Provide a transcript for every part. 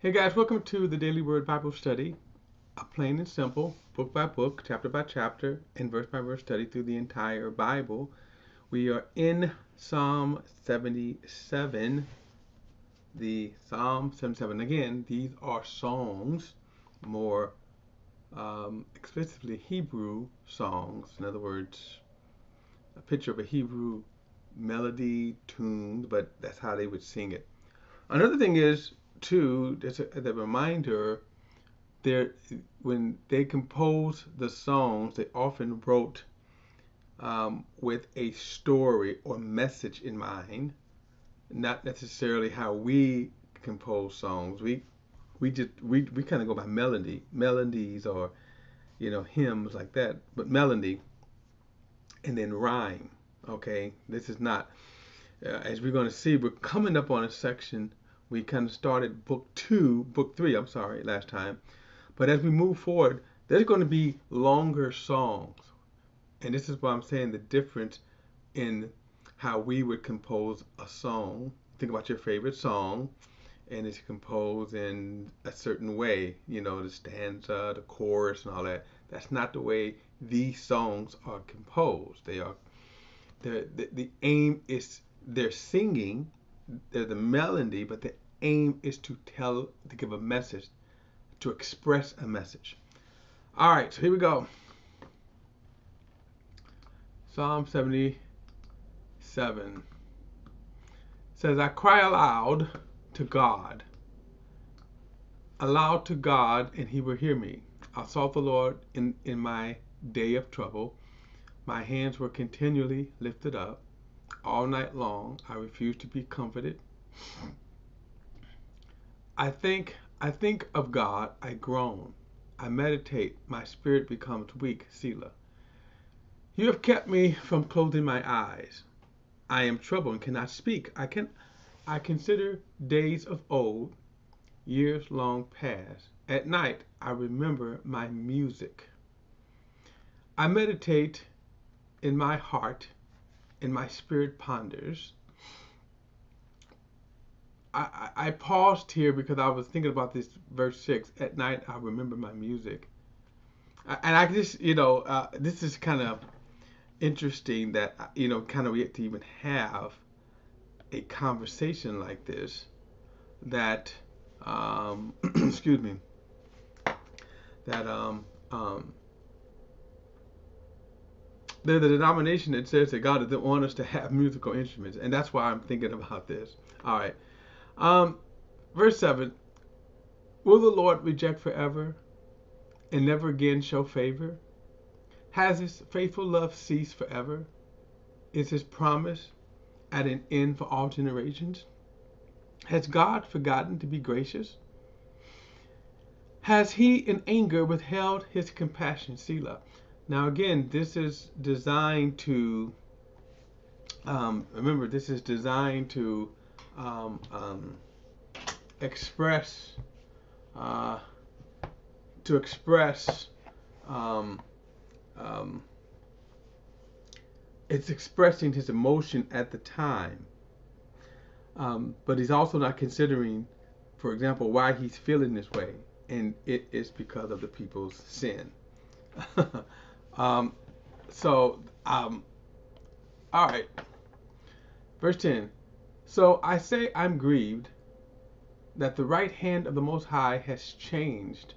Hey guys, welcome to the Daily Word Bible Study, a plain and simple, book by book, chapter by chapter, and verse by verse study through the entire Bible. We are in Psalm 77, the Psalm 77. Again, these are songs, more explicitly Hebrew songs. In other words, a picture of a Hebrew melody tuned, but that's how they would sing it. Another thing is, too, as a reminder, there when they composed the songs, they often wrote with a story or message in mind, not necessarily how we compose songs. We kind of go by melodies, or hymns like that, but melody and then rhyme. Okay, this is not as we're going to see. We're coming up on a section. We kind of started book three. I'm sorry, last time. But as we move forward, there's going to be longer songs. And this is why I'm saying the difference in how we would compose a song. Think about your favorite song, and it's composed in a certain way, the stanza, the chorus, and all that. That's not the way these songs are composed. The aim is they're singing, they're the melody, but the aim is to give a message, to express a message. All right, so here we go. Psalm 77 says, I cry aloud to God, and he will hear me. I sought the Lord in my day of trouble. My hands were continually lifted up. All night long, I refused to be comforted. I think of God, I groan. I meditate, my spirit becomes weak, Selah. You have kept me from closing my eyes. I am troubled and cannot speak. I consider days of old, years long past. At night I remember my music. I meditate in my heart, and my spirit ponders. I paused here because I was thinking about this verse 6. At night I remember my music. And I just, this is kind of interesting that kind of we have to even have a conversation like this, that excuse me, that there's a denomination that says that God doesn't want us to have musical instruments, and that's why I'm thinking about this. All right, verse 7: Will the Lord reject forever and never again show favor? Has his faithful love ceased forever? Is his promise at an end for all generations? Has God forgotten to be gracious? Has he in anger withheld his compassion? Selah. Now again, this is designed to, remember, this is designed to express, to express, um, um, it's expressing his emotion at the time. But he's also not considering, for example, why he's feeling this way. And it is because of the people's sin. um, so, all right. Verse 10. So I say I'm grieved that the right hand of the Most High has changed,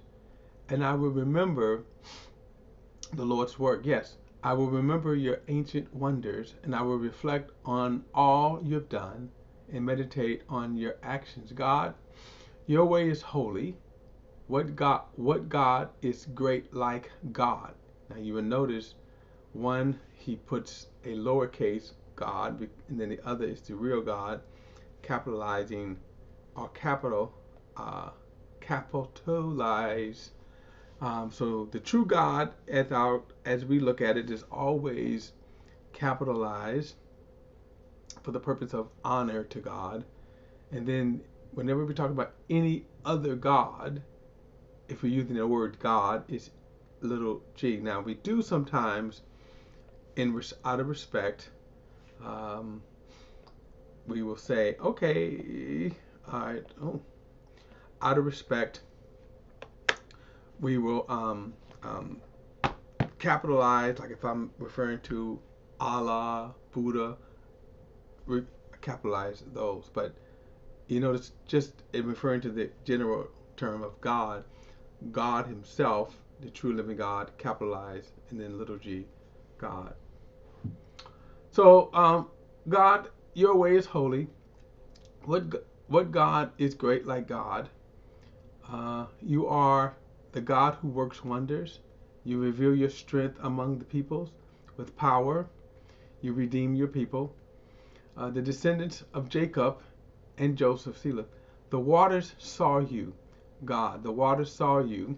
and I will remember the Lord's work. Yes, I will remember your ancient wonders, and I will reflect on all you've done and meditate on your actions. God, your way is holy. What God is great like God? Now you will notice one, he puts a lowercase God, and then the other is the real God, capitalizing, or capitalize. So the true God, as we look at it, is always capitalized for the purpose of honor to God. And then whenever we talk about any other God, if we're using the word God, it's little g. Now we do sometimes, out of respect, we will say, okay, all right, out of respect, we will capitalize, like if I'm referring to Allah, Buddha, re- capitalize those. But you notice just in referring to the general term of God, God Himself, the true living God, capitalized, and then little g, God. So, God, your way is holy. What God is great like God? You are the God who works wonders. You reveal your strength among the peoples with power. You redeem your people. The descendants of Jacob and Joseph, Selah. The waters saw you, God. The waters saw you.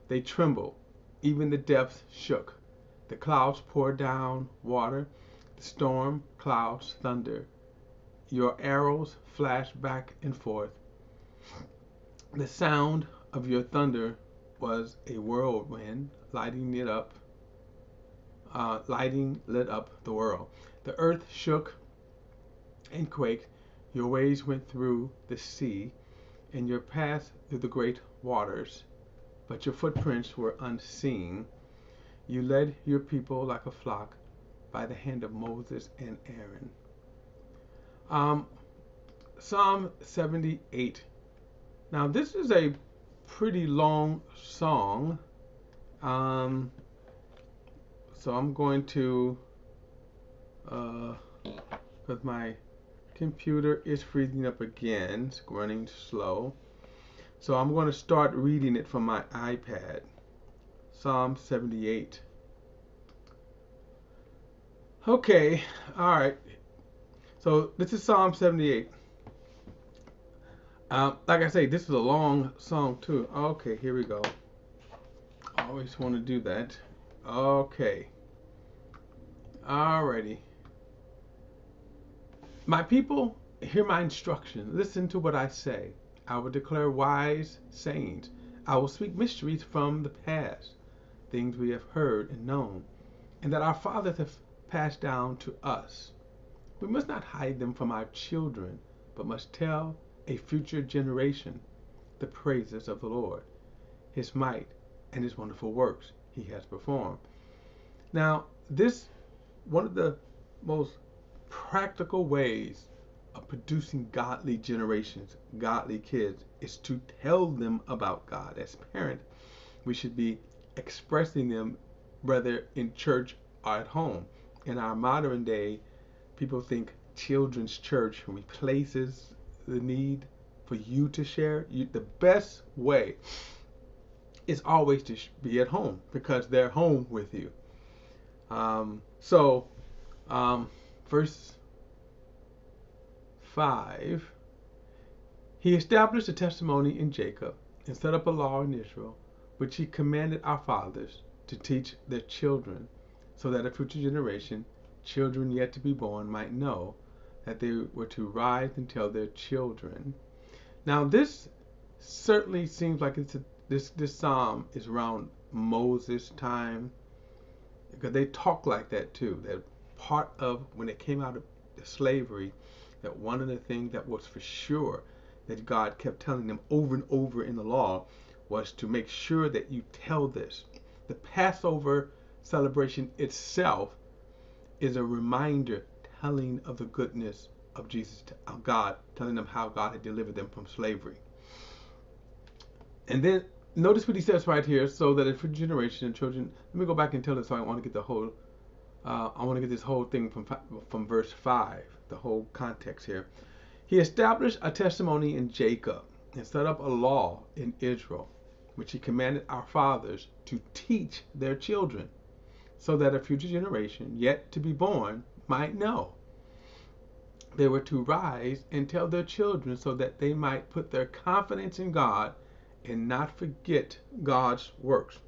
They trembled. Even the depths shook. The clouds poured down water. The storm clouds thunder. Your arrows flash back and forth. The sound of your thunder was a whirlwind, lighting lit up the world. The earth shook and quaked. Your ways went through the sea, and your path through the great waters, but your footprints were unseen. You led your people like a flock by the hand of Moses and Aaron. Psalm 78. Now, this is a pretty long song. So I'm going to, because my computer is freezing up again, it's running slow. So I'm going to start reading it from my iPad. Psalm 78. Okay, all right. So this is Psalm 78. Like I say, this is a long song too. Okay, here we go. I always want to do that. Okay. Alrighty. My people, hear my instruction. Listen to what I say. I will declare wise sayings. I will speak mysteries from the past, things we have heard and known, and that our fathers have passed down to us. We must not hide them from our children, but must tell a future generation the praises of the Lord, His might, and His wonderful works He has performed. Now, this one of the most practical ways of producing godly generations, godly kids, is to tell them about God. As parents, we should be expressing them whether in church or at home. In our modern day, people think children's church replaces the need for you to share. The best way is always to be at home because they're home with you. Verse 5, He established a testimony in Jacob and set up a law in Israel, which He commanded our fathers to teach their children, so that a future generation, children yet to be born, might know that they were to rise and tell their children. Now, this certainly seems like this psalm is around Moses' time, because they talk like that too. That part of when it came out of slavery, that one of the things that was for sure that God kept telling them over and over in the law was to make sure that you tell this. The Passover celebration itself is a reminder telling of the goodness of Jesus, of God, telling them how God had delivered them from slavery. And then notice what he says right here, so that for generation and children. Let me go back and tell this. So I want to get the whole. I want to get this whole thing from verse 5, the whole context here. He established a testimony in Jacob and set up a law in Israel, which He commanded our fathers to teach their children, so that a future generation yet to be born might know. They were to rise and tell their children, so that they might put their confidence in God and not forget God's works,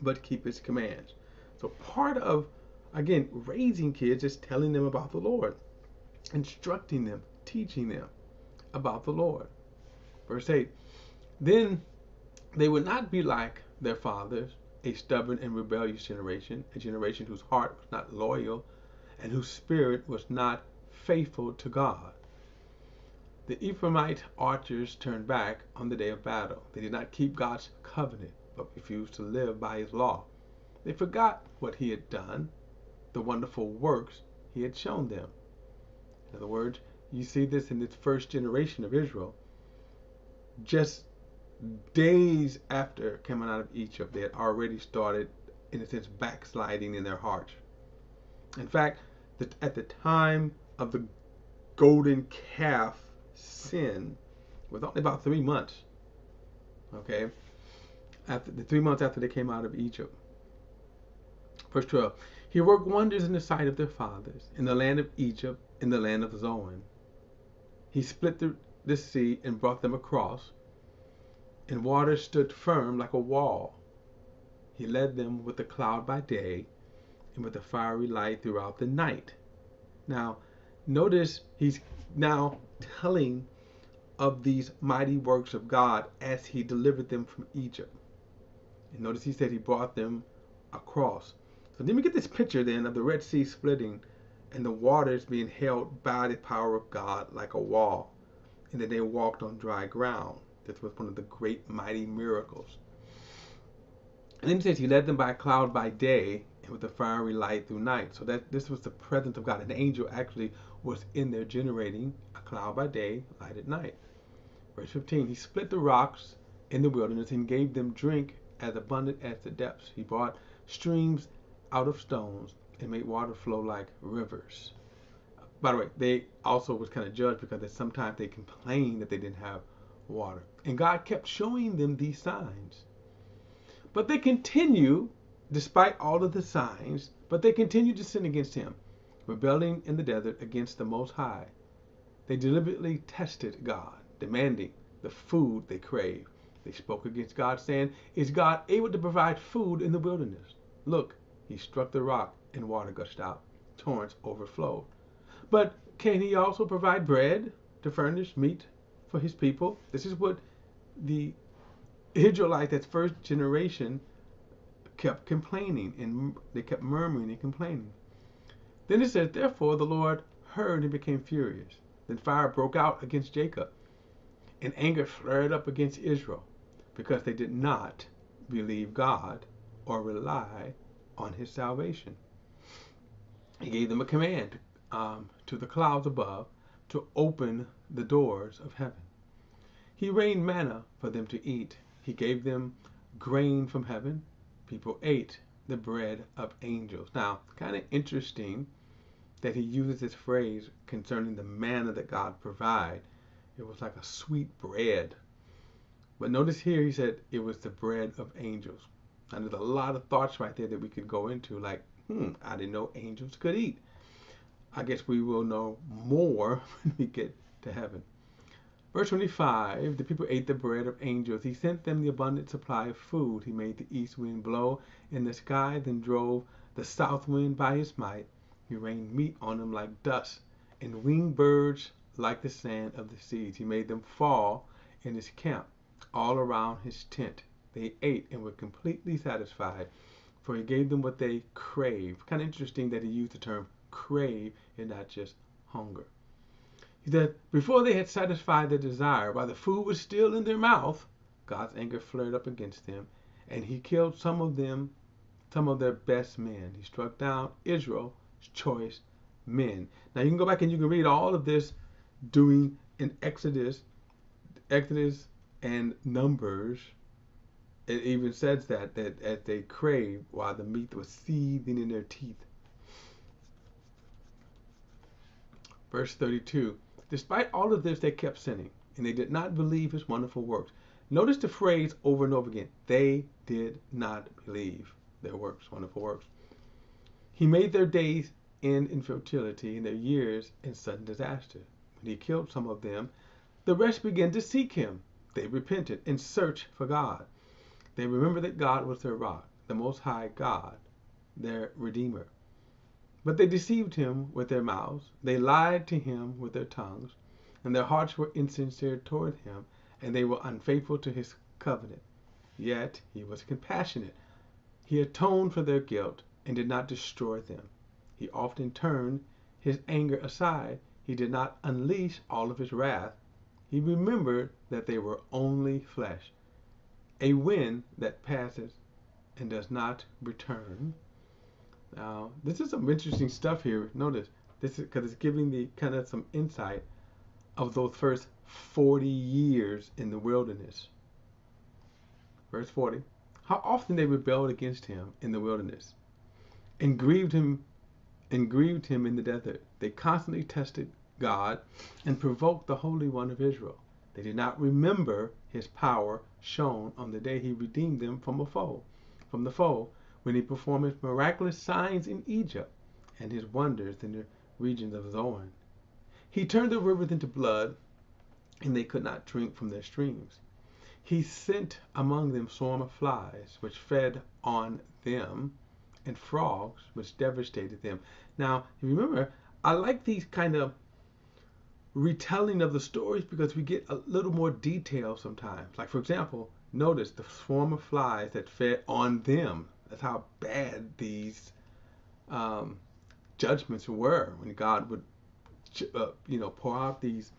but keep His commands. So part of, again, raising kids is telling them about the Lord, instructing them, teaching them about the Lord. Verse 8, Then they would not be like their fathers, a stubborn and rebellious generation, a generation whose heart was not loyal and whose spirit was not faithful to God. The Ephraimite archers turned back on the day of battle. They did not keep God's covenant, but refused to live by his law. They forgot what he had done, the wonderful works he had shown them. In other words, you see this in this first generation of Israel. Just days after coming out of Egypt, they had already started, in a sense, backsliding in their hearts. In fact, at the time of the golden calf sin, was only about 3 months. Okay, after the 3 months after they came out of Egypt. Verse 12. He worked wonders in the sight of their fathers, in the land of Egypt, in the land of Zoan. He split the sea and brought them across, and water stood firm like a wall. He led them with a cloud by day and with a fiery light throughout the night. Now, notice he's now telling of these mighty works of God as he delivered them from Egypt. And notice he said he brought them across. So let me get this picture then of the Red Sea splitting and the waters being held by the power of God like a wall, and that they walked on dry ground. This was one of the great mighty miracles. And then he says he led them by a cloud by day and with a fiery light through night. So that this was the presence of God. An angel actually was in there generating a cloud by day, light at night. Verse 15, he split the rocks in the wilderness and gave them drink as abundant as the depths. He brought streams out of stones and made water flow like rivers. By the way, they also was kind of judged because sometimes they complained that they didn't have water. And God kept showing them these signs. But they continue, despite all of the signs, but they continue to sin against him, rebelling in the desert against the Most High. They deliberately tested God, demanding the food they crave. They spoke against God, saying, "Is God able to provide food in the wilderness?" Look, he struck the rock and water gushed out. Torrents overflowed. But can he also provide bread to furnish meat for his people? This is what the Israelites, that first generation, kept complaining, and they kept murmuring and complaining. Then it says, therefore the Lord heard and became furious. Then fire broke out against Jacob, and anger flared up against Israel, because they did not believe God or rely on his salvation. He gave them a command to the clouds above to open the doors of heaven. He rained manna for them to eat. He gave them grain from heaven. People ate the bread of angels. Now, kind of interesting that he uses this phrase concerning the manna that God provided. It was like a sweet bread. But notice here he said it was the bread of angels. And there's a lot of thoughts right there that we could go into, like, I didn't know angels could eat. I guess we will know more when we get to heaven. Verse 25, the people ate the bread of angels. He sent them the abundant supply of food. He made the east wind blow in the sky, then drove the south wind by his might. He rained meat on them like dust, and winged birds like the sand of the seas. He made them fall in his camp, all around his tent. They ate and were completely satisfied, for he gave them what they craved. Kind of interesting that he used the term crave and not just hunger. He said, before they had satisfied their desire, while the food was still in their mouth, God's anger flared up against them, and he killed some of their best men. He struck down Israel's choice men. Now you can go back and you can read all of this doing in Exodus and Numbers. It even says that as they craved while the meat was seething in their teeth. Verse 32, despite all of this, they kept sinning, and they did not believe his wonderful works. Notice the phrase over and over again. They did not believe their works, wonderful works. He made their days end in futility and their years in sudden disaster. When he killed some of them, the rest began to seek him. They repented and searched for God. They remembered that God was their rock, the Most High God, their Redeemer. But they deceived him with their mouths. They lied to him with their tongues, and their hearts were insincere toward him, and they were unfaithful to his covenant. Yet he was compassionate. He atoned for their guilt and did not destroy them. He often turned his anger aside. He did not unleash all of his wrath He remembered that they were only flesh, a wind that passes and does not return. Now, this is some interesting stuff here. Notice this is because it's giving the kind of some insight of those first 40 years in the wilderness. Verse 40. How often they rebelled against him in the wilderness and grieved him in the desert. They constantly tested God and provoked the Holy One of Israel. They did not remember his power shown on the day he redeemed them from the foe, when he performed his miraculous signs in Egypt and his wonders in the regions of Zoan. He turned the rivers into blood, and they could not drink from their streams. He sent among them swarm of flies, which fed on them, and frogs, which devastated them. Now, you remember, I like these kind of retelling of the stories because we get a little more detail sometimes. Like, for example, notice the swarm of flies that fed on them. That's how bad these judgments were when God would, pour out these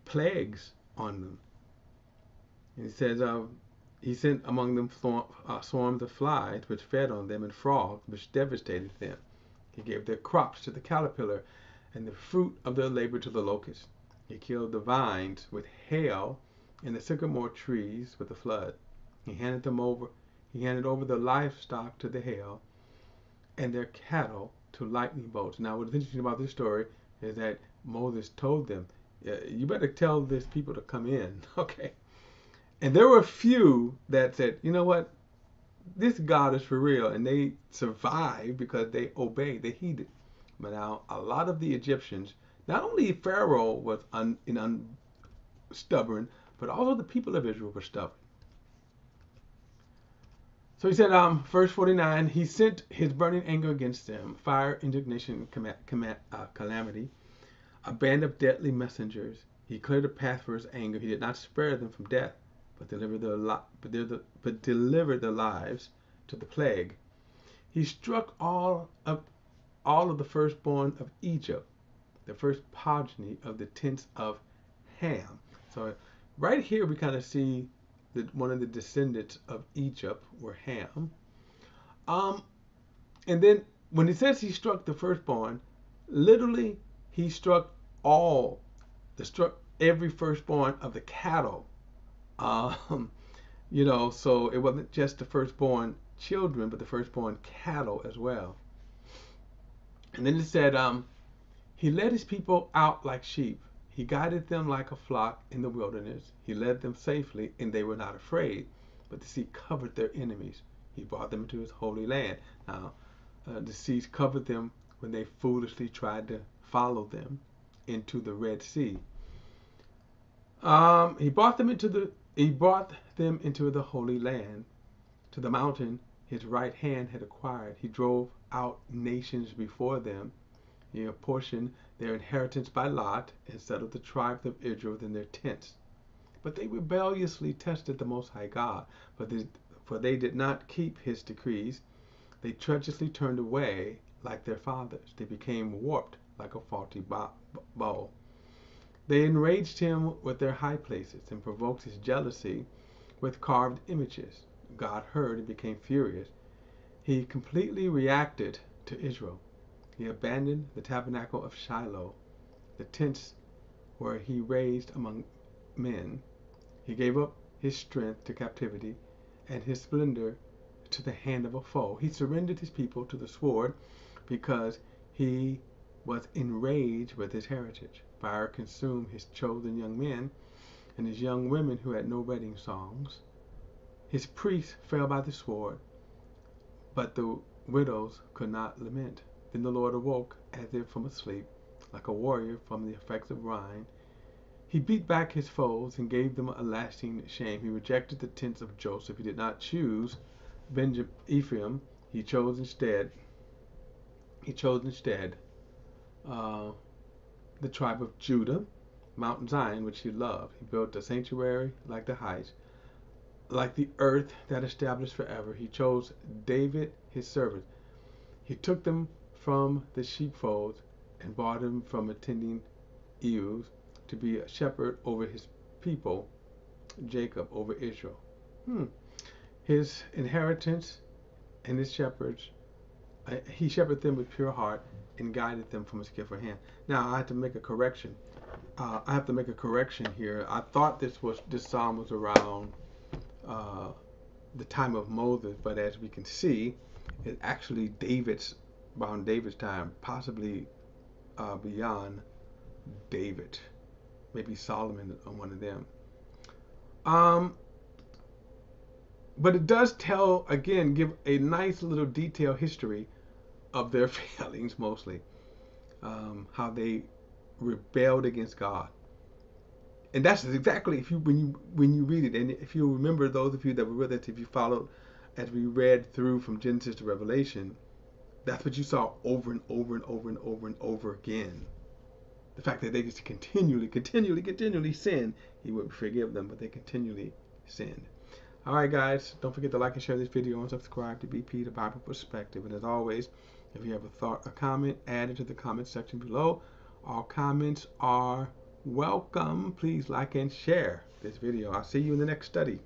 plagues on them. And he says, he sent among them swarms of flies, which fed on them, and frogs, which devastated them. He gave their crops to the caterpillar, and the fruit of their labor to the locust. He killed the vines with hail, and the sycamore trees with the flood. He handed over their livestock to the hail, and their cattle to lightning bolts. Now, what's interesting about this story is that Moses told them, you better tell these people to come in. Okay. And there were a few that said, you know what? This God is for real. And they survived because they obeyed, they heeded. But now, a lot of the Egyptians, not only Pharaoh was stubborn, but also the people of Israel were stubborn. So he said, verse 49, he sent his burning anger against them, fire, indignation, calamity, a band of deadly messengers. He cleared a path for his anger. He did not spare them from death, but delivered their lives to the plague. He struck all of the firstborn of Egypt, the first progeny of the tents of Ham. So right here we kind of see that one of the descendants of Egypt were Ham. And then when he says he struck the firstborn, literally he struck every firstborn of the cattle. So it wasn't just the firstborn children, but the firstborn cattle as well. And then it said, he led his people out like sheep. He guided them like a flock in the wilderness. He led them safely, and they were not afraid. But the sea covered their enemies. He brought them into his holy land. Now, the seas covered them when they foolishly tried to follow them into the Red Sea. He brought them into the holy land, to the mountain his right hand had acquired. He drove out nations before them. He apportioned their inheritance by lot and settled the tribes of Israel within their tents. But they rebelliously tested the Most High God, for they did not keep his decrees. They treacherously turned away like their fathers. They became warped like a faulty bow. They enraged him with their high places and provoked his jealousy with carved images. God heard and became furious. He completely reacted to Israel. He abandoned the tabernacle of Shiloh, the tents where he raised among men. He gave up his strength to captivity and his splendor to the hand of a foe. He surrendered his people to the sword because he was enraged with his heritage. Fire consumed his chosen young men and his young women who had no wedding songs. His priests fell by the sword, but the widows could not lament. Then the Lord awoke as if from a sleep, like a warrior from the effects of wine. He beat back his foes and gave them a lasting shame. He rejected the tents of Joseph. He did not choose Ephraim. He chose instead the tribe of Judah, Mount Zion, which he loved. He built a sanctuary like the heights, like the earth that established forever. He chose David, his servant. He took them from the sheepfolds and brought him from attending ewes to be a shepherd over his people, Jacob over Israel. His inheritance and his shepherds, he shepherded them with pure heart and guided them from a skillful hand. Now I have to make a correction. Here. I thought this psalm was around the time of Moses, but as we can see, it's actually around David's time, possibly beyond David, maybe Solomon or one of them. But it does give a nice little detailed history of their failings, mostly how they rebelled against God. And that's exactly when you read it, and if you remember, those of you that were with us, if you followed as we read through from Genesis to Revelation, that's what you saw over and over and over and over and over again. The fact that they just continually sin, he would forgive them, but they continually sinned. All right, guys, don't forget to like and share this video and subscribe to BP, the Bible Perspective. And as always, if you have a thought or comment, add it to the comment section below. All comments are welcome. Please like and share this video. I'll see you in the next study.